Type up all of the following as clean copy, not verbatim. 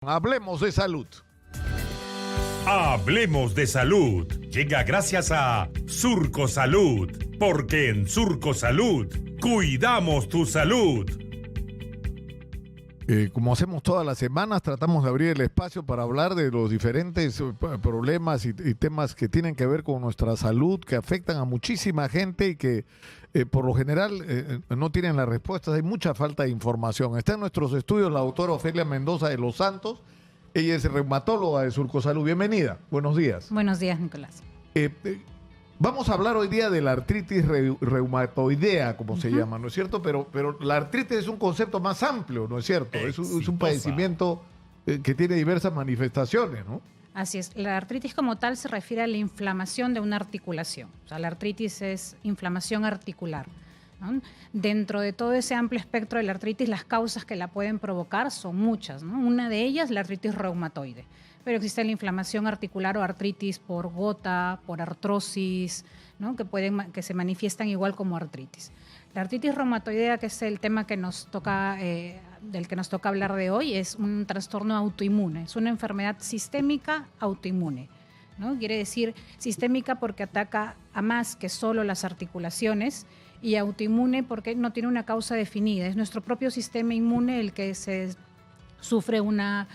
Hablemos de salud. Hablemos de salud. Llega gracias a Surco Salud, porque en Surco Salud cuidamos tu salud. Como hacemos todas las semanas, tratamos de abrir el espacio para hablar de los diferentes problemas y temas que tienen que ver con nuestra salud, que afectan a muchísima gente y que por lo general no tienen las respuestas. Hay mucha falta de información. Está en nuestros estudios la doctora Ofelia Mendoza de los Santos. Ella es reumatóloga de Surco Salud. Bienvenida. Buenos días. Buenos días, Nicolás. Vamos a hablar hoy día de la artritis reumatoidea, como se llama, ¿no es cierto? Pero la artritis es un concepto más amplio, ¿no es cierto? Es un padecimiento que tiene diversas manifestaciones, ¿no? Así es. La artritis como tal se refiere a la inflamación de una articulación. O sea, la artritis es inflamación articular, ¿no? Dentro de todo ese amplio espectro de la artritis, las causas que la pueden provocar son muchas, ¿no? Una de ellas, la artritis reumatoide. Pero existe la inflamación articular o artritis por gota, por artrosis, ¿no? que se manifiestan igual como artritis. La artritis reumatoidea, que es el tema que nos toca, del que nos toca hablar de hoy, es un trastorno autoinmune, es una enfermedad sistémica autoinmune, ¿no? Quiere decir sistémica porque ataca a más que solo las articulaciones, y autoinmune porque no tiene una causa definida. Es nuestro propio sistema inmune el que se sufre una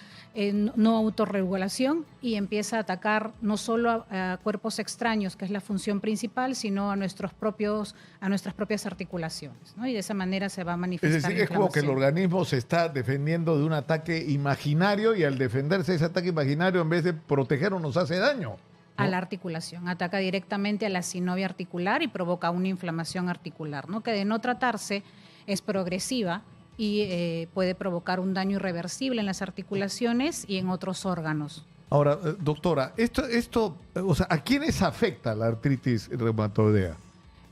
no autorregulación y empieza a atacar no solo a cuerpos extraños, que es la función principal, sino a nuestras propias articulaciones, ¿no? Y de esa manera se va a manifestar. Es decir, es como que el organismo se está defendiendo de un ataque imaginario y al defenderse de ese ataque imaginario, en vez de protegernos, nos hace daño, ¿no? A la articulación, ataca directamente a la sinovia articular y provoca una inflamación articular, ¿no? Que de no tratarse es progresiva y puede provocar un daño irreversible en las articulaciones y en otros órganos. Ahora, doctora, o sea, ¿a quiénes afecta la artritis reumatoidea?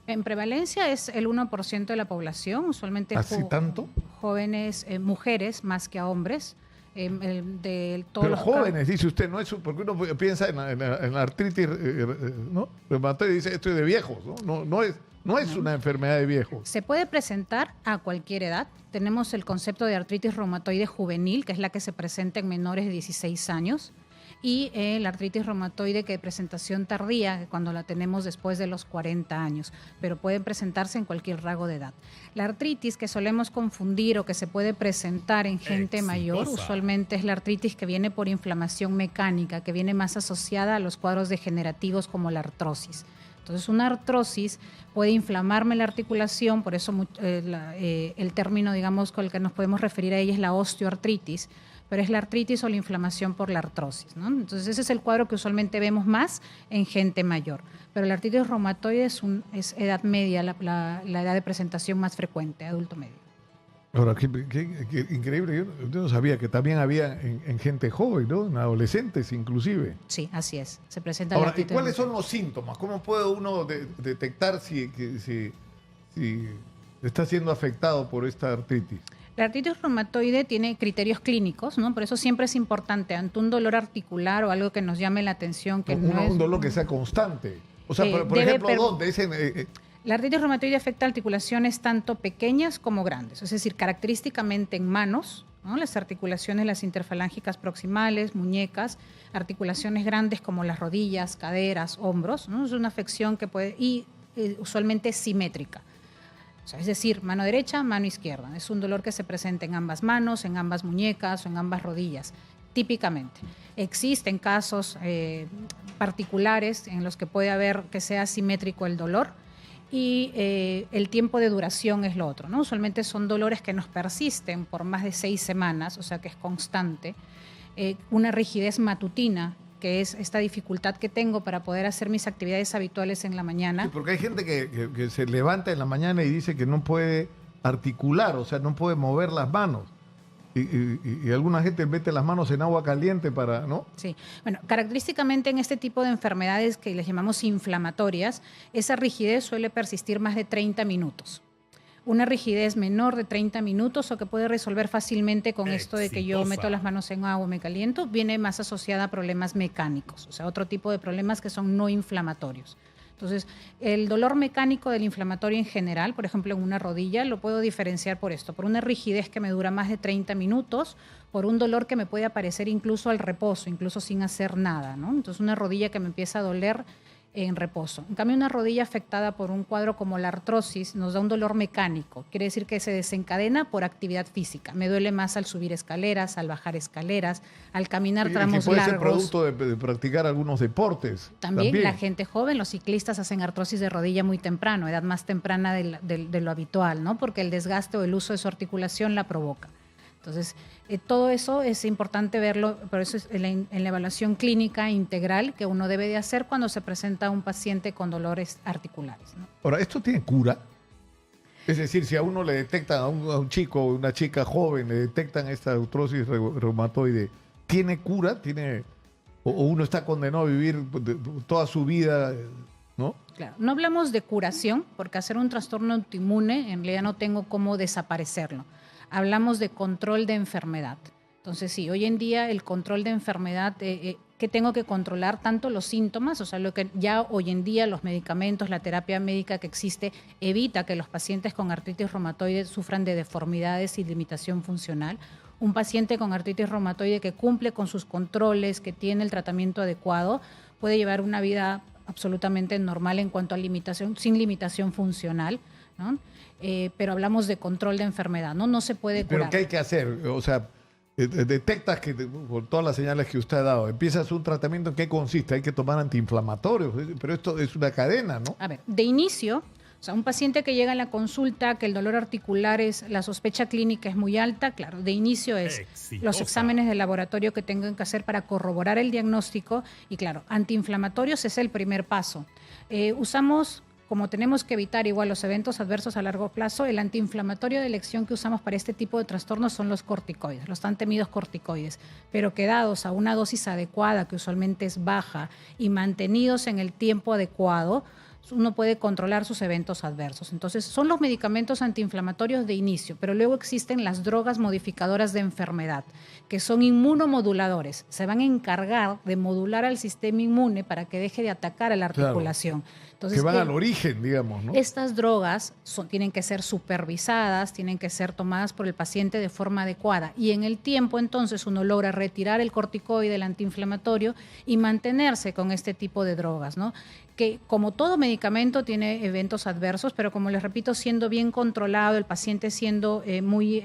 En prevalencia es el 1% de la población, usualmente ¿Así tanto? Jóvenes, mujeres más que a hombres. Pero jóvenes, dice usted, no es porque uno piensa en la artritis ¿no? reumatoide y dice esto es de viejos, ¿no? No es una enfermedad de viejos. Se puede presentar a cualquier edad. Tenemos el concepto de artritis reumatoide juvenil, que es la que se presenta en menores de 16 años, y la artritis reumatoide que de presentación tardía, cuando la tenemos después de los 40 años, pero pueden presentarse en cualquier rango de edad. La artritis que solemos confundir o que se puede presentar en gente mayor, usualmente es la artritis que viene por inflamación mecánica, que viene más asociada a los cuadros degenerativos como la artrosis. Entonces, una artrosis puede inflamarme la articulación, por eso el término, digamos, con el que nos podemos referir a ella es la osteoartritis, pero es la artritis o la inflamación por la artrosis, ¿no? Entonces, ese es el cuadro que usualmente vemos más en gente mayor. Pero la artritis reumatoide es edad media, la edad de presentación más frecuente, adulto medio. Ahora, qué increíble, yo no sabía que también había en gente joven, ¿no? En adolescentes inclusive. Sí, así es, se presenta. Ahora, ¿y cuáles son los síntomas? ¿Cómo puede uno detectar si está siendo afectado por esta artritis? La artritis reumatoide tiene criterios clínicos, ¿no? Por eso siempre es importante, ante un dolor articular o algo que nos llame la atención. Un dolor que sea constante. O sea, por ejemplo, ¿dónde? La artritis reumatoide afecta articulaciones tanto pequeñas como grandes, es decir, característicamente en manos, ¿no? Las articulaciones, las interfalángicas proximales, muñecas, articulaciones grandes como las rodillas, caderas, hombros, ¿no? Es una afección que usualmente simétrica. O sea, es decir, mano derecha, mano izquierda. Es un dolor que se presenta en ambas manos, en ambas muñecas o en ambas rodillas, típicamente. Existen casos particulares en los que puede haber que sea asimétrico el dolor, y el tiempo de duración es lo otro, ¿no? Usualmente son dolores que nos persisten por más de 6 semanas, o sea que es constante. Una rigidez matutina, que es esta dificultad que tengo para poder hacer mis actividades habituales en la mañana. Sí, porque hay gente que se levanta en la mañana y dice que no puede articular, o sea, no puede mover las manos. Y alguna gente mete las manos en agua caliente para, ¿no? Sí. Bueno, característicamente en este tipo de enfermedades que les llamamos inflamatorias, esa rigidez suele persistir más de 30 minutos. Una rigidez menor de 30 minutos o que puede resolver fácilmente con esto de que yo meto las manos en agua y me caliento, viene más asociada a problemas mecánicos, o sea, otro tipo de problemas que son no inflamatorios. Entonces, el dolor mecánico del inflamatorio en general, por ejemplo, en una rodilla, lo puedo diferenciar por esto, por una rigidez que me dura más de 30 minutos, por un dolor que me puede aparecer incluso al reposo, incluso sin hacer nada, ¿no? Entonces, una rodilla que me empieza a doler en reposo. En cambio, una rodilla afectada por un cuadro como la artrosis nos da un dolor mecánico. Quiere decir que se desencadena por actividad física. Me duele más al subir escaleras, al bajar escaleras, al caminar tramos puede largos. ser producto de practicar algunos deportes. También la gente joven, los ciclistas hacen artrosis de rodilla muy temprano, edad más temprana de lo habitual, ¿no? Porque el desgaste o el uso de su articulación la provoca. Entonces, todo eso es importante verlo, por eso es en la evaluación clínica integral que uno debe de hacer cuando se presenta a un paciente con dolores articulares, ¿no? Ahora, ¿esto tiene cura? Es decir, si a uno le detectan, a un chico o una chica joven, le detectan esta artrosis reumatoide, ¿tiene cura? ¿O uno está condenado a vivir toda su vida, no? Claro, no hablamos de curación, porque hacer un trastorno autoinmune, en realidad no tengo cómo desaparecerlo. Hablamos de control de enfermedad. Entonces, sí, hoy en día el control de enfermedad, que tengo que controlar tanto los síntomas, o sea, lo que ya hoy en día los medicamentos, la terapia médica que existe, evita que los pacientes con artritis reumatoide sufran de deformidades y limitación funcional. Un paciente con artritis reumatoide que cumple con sus controles, que tiene el tratamiento adecuado, puede llevar una vida absolutamente normal en cuanto a limitación, sin limitación funcional, ¿no? Pero hablamos de control de enfermedad, ¿no? No se puede curar. ¿Pero qué hay que hacer? O sea, detectas que, por todas las señales que usted ha dado, empiezas un tratamiento, ¿en qué consiste? Hay que tomar antiinflamatorios, pero esto es una cadena, ¿no? A ver, de inicio, o sea, un paciente que llega a la consulta, que el dolor articular la sospecha clínica es muy alta, claro, de inicio es los exámenes de laboratorio que tengan que hacer para corroborar el diagnóstico y, claro, antiinflamatorios es el primer paso. Usamos, como tenemos que evitar igual los eventos adversos a largo plazo, el antiinflamatorio de elección que usamos para este tipo de trastornos son los corticoides, los tan temidos corticoides, pero que dados a una dosis adecuada, que usualmente es baja, y mantenidos en el tiempo adecuado, uno puede controlar sus eventos adversos. Entonces, son los medicamentos antiinflamatorios de inicio, pero luego existen las drogas modificadoras de enfermedad, que son inmunomoduladores. Se van a encargar de modular al sistema inmune para que deje de atacar a la articulación. Claro. Entonces, que van al origen, digamos, ¿no? Estas drogas tienen que ser supervisadas, tienen que ser tomadas por el paciente de forma adecuada. Y en el tiempo, entonces, uno logra retirar el corticoide, el antiinflamatorio, y mantenerse con este tipo de drogas, ¿no? Que como todo medicamento tiene eventos adversos, pero como les repito, siendo bien controlado, el paciente siendo muy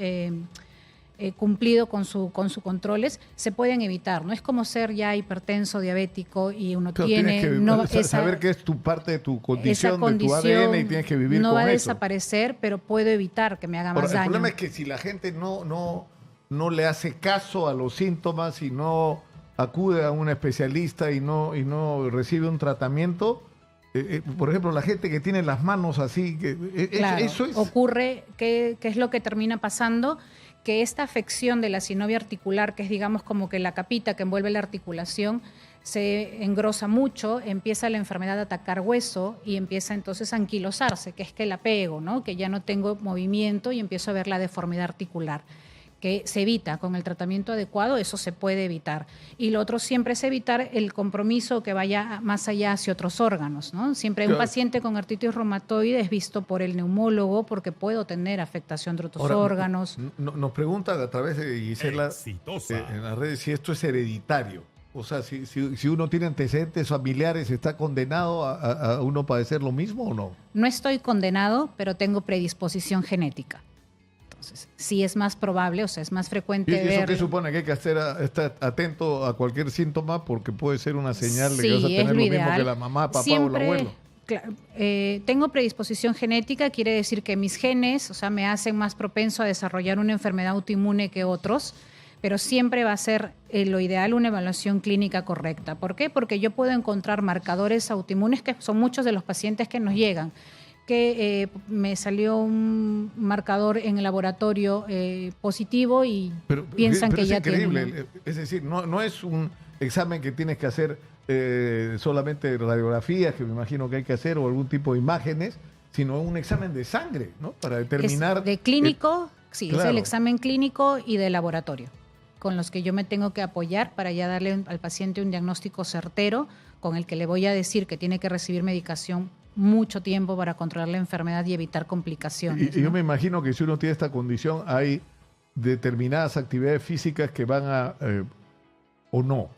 cumplido con sus controles, se pueden evitar. No es como ser ya hipertenso, diabético y uno tiene... Tienes que saber que es tu parte de tu condición, de tu ADN y tienes que vivir con eso. No va a desaparecer, pero puedo evitar que me haga más daño. El problema es que si la gente no le hace caso a los síntomas y no acude a un especialista y no recibe un tratamiento, por ejemplo, la gente que tiene las manos así, claro, eso es... Ocurre, ¿qué es lo que termina pasando? Que esta afección de la sinovia articular, que es digamos como que la capita que envuelve la articulación, se engrosa mucho, empieza la enfermedad a atacar hueso y empieza entonces a anquilosarse, que es que la pego, ¿no? Que ya no tengo movimiento y empiezo a ver la deformidad articular, que se evita con el tratamiento adecuado, eso se puede evitar. Y lo otro siempre es evitar el compromiso que vaya más allá hacia otros órganos, ¿no? Siempre un paciente con artritis reumatoide es visto por el neumólogo porque puedo tener afectación de otros órganos. Nos preguntan a través de Gisela en las redes si esto es hereditario. O sea, si uno tiene antecedentes familiares, ¿está condenado a uno padecer lo mismo o no? No estoy condenado, pero tengo predisposición genética. Entonces, sí es más probable, o sea, es más frecuente ver... ¿Y eso qué supone? Que hay que estar atento a cualquier síntoma porque puede ser una señal de que vas a tener lo mismo que la mamá, papá o el abuelo. Claro, tengo predisposición genética, quiere decir que mis genes, o sea, me hacen más propenso a desarrollar una enfermedad autoinmune que otros, pero siempre va a ser lo ideal una evaluación clínica correcta. ¿Por qué? Porque yo puedo encontrar marcadores autoinmunes, que son muchos de los pacientes que nos llegan, que me salió un marcador en el laboratorio positivo y piensan que ya tienen... Pero es increíble, es decir, no es un examen que tienes que hacer solamente radiografías, que me imagino que hay que hacer, o algún tipo de imágenes, sino un examen de sangre, ¿no? Para determinar... Es de clínico, sí, claro. Es el examen clínico y de laboratorio. con los que yo me tengo que apoyar para ya darle al paciente un diagnóstico certero con el que le voy a decir que tiene que recibir medicación mucho tiempo para controlar la enfermedad y evitar complicaciones. Y yo me imagino que si uno tiene esta condición hay determinadas actividades físicas que van a o no.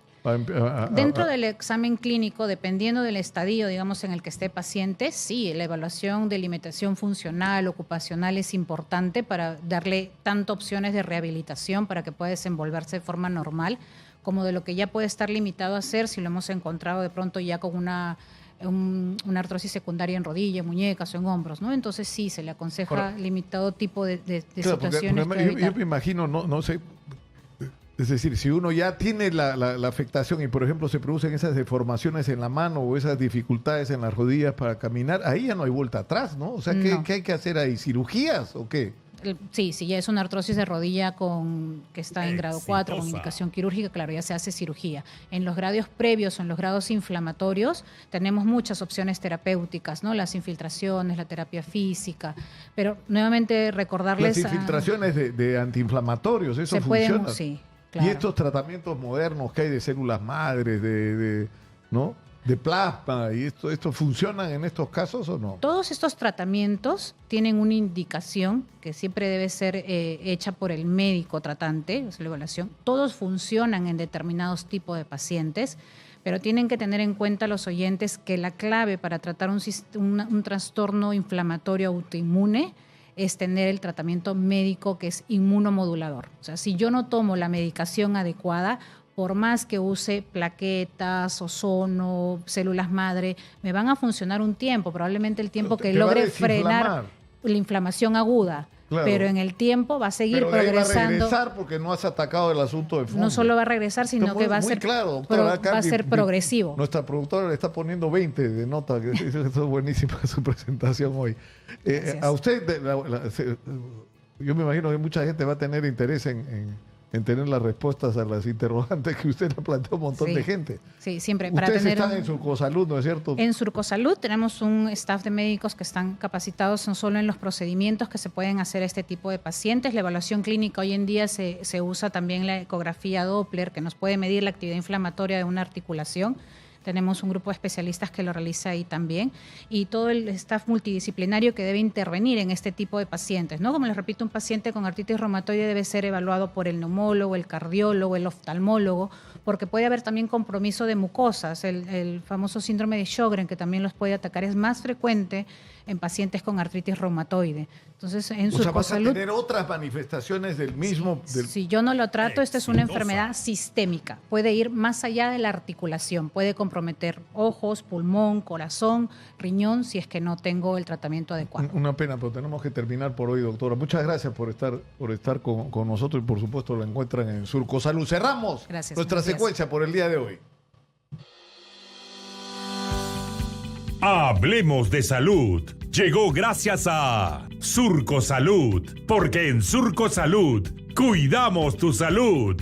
Dentro del examen clínico, dependiendo del estadio, digamos, en el que esté paciente, sí, la evaluación de limitación funcional, ocupacional es importante para darle tanto opciones de rehabilitación para que pueda desenvolverse de forma normal, como de lo que ya puede estar limitado a hacer si lo hemos encontrado de pronto ya con una artrosis secundaria en rodilla, muñecas o en hombros, ¿no? Entonces sí, se le aconseja limitado tipo de claro, situaciones. Porque yo me imagino, no sé, es decir, si uno ya tiene la afectación y, por ejemplo, se producen esas deformaciones en la mano o esas dificultades en las rodillas para caminar, ahí ya no hay vuelta atrás, ¿no? O sea, ¿qué hay que hacer ahí? ¿Cirugías o qué? Sí, ya es una artrosis de rodilla que está en grado 4, con indicación quirúrgica, claro, ya se hace cirugía. En los grados previos o en los grados inflamatorios tenemos muchas opciones terapéuticas, ¿no? Las infiltraciones, la terapia física, pero nuevamente recordarles... Las infiltraciones de antiinflamatorios, ¿eso funciona? Sí, claro. Y estos tratamientos modernos que hay de células madres, ¿no? De plasma, ¿y esto funcionan en estos casos o no? Todos estos tratamientos tienen una indicación que siempre debe ser hecha por el médico tratante, es la evaluación. Todos funcionan en determinados tipos de pacientes, pero tienen que tener en cuenta los oyentes que la clave para tratar un trastorno inflamatorio autoinmune es tener el tratamiento médico que es inmunomodulador. O sea, si yo no tomo la medicación adecuada, por más que use plaquetas, ozono, células madre, me van a funcionar un tiempo, probablemente el tiempo que logre frenar la inflamación aguda. Claro. Pero en el tiempo va a seguir progresando. Va a regresar porque no has atacado el asunto de fondo. No solo va a regresar, sino que va a ser, claro, doctora, va a ser progresivo. Nuestra productora le está poniendo 20 de nota. Eso es buenísima su presentación hoy. A usted, yo me imagino que mucha gente va a tener interés en tener las respuestas a las interrogantes que usted le planteó a un montón de gente. Sí, siempre. Ustedes están en Surcosalud, ¿no es cierto? En Surcosalud tenemos un staff de médicos que están capacitados no solo en los procedimientos que se pueden hacer a este tipo de pacientes. La evaluación clínica hoy en día se usa también la ecografía Doppler, que nos puede medir la actividad inflamatoria de una articulación. Tenemos un grupo de especialistas que lo realiza ahí también, y todo el staff multidisciplinario que debe intervenir en este tipo de pacientes, ¿no? Como les repito, un paciente con artritis reumatoide debe ser evaluado por el neumólogo, el cardiólogo, el oftalmólogo, porque puede haber también compromiso de mucosas. El famoso síndrome de Sjögren, que también los puede atacar, es más frecuente en pacientes con artritis reumatoide. Entonces, en Surcosalud, vas a tener otras manifestaciones del mismo... Si yo no lo trato, esta es una enfermedad sistémica. Puede ir más allá de la articulación. Puede comprometer ojos, pulmón, corazón, riñón, si es que no tengo el tratamiento adecuado. Una pena, pero tenemos que terminar por hoy, doctora. Muchas gracias por estar con nosotros, y por supuesto la encuentran en Surcosalud. Cerramos nuestra secuencia por el día de hoy. Hablemos de salud. Llegó gracias a Surcosalud, porque en Surcosalud cuidamos tu salud.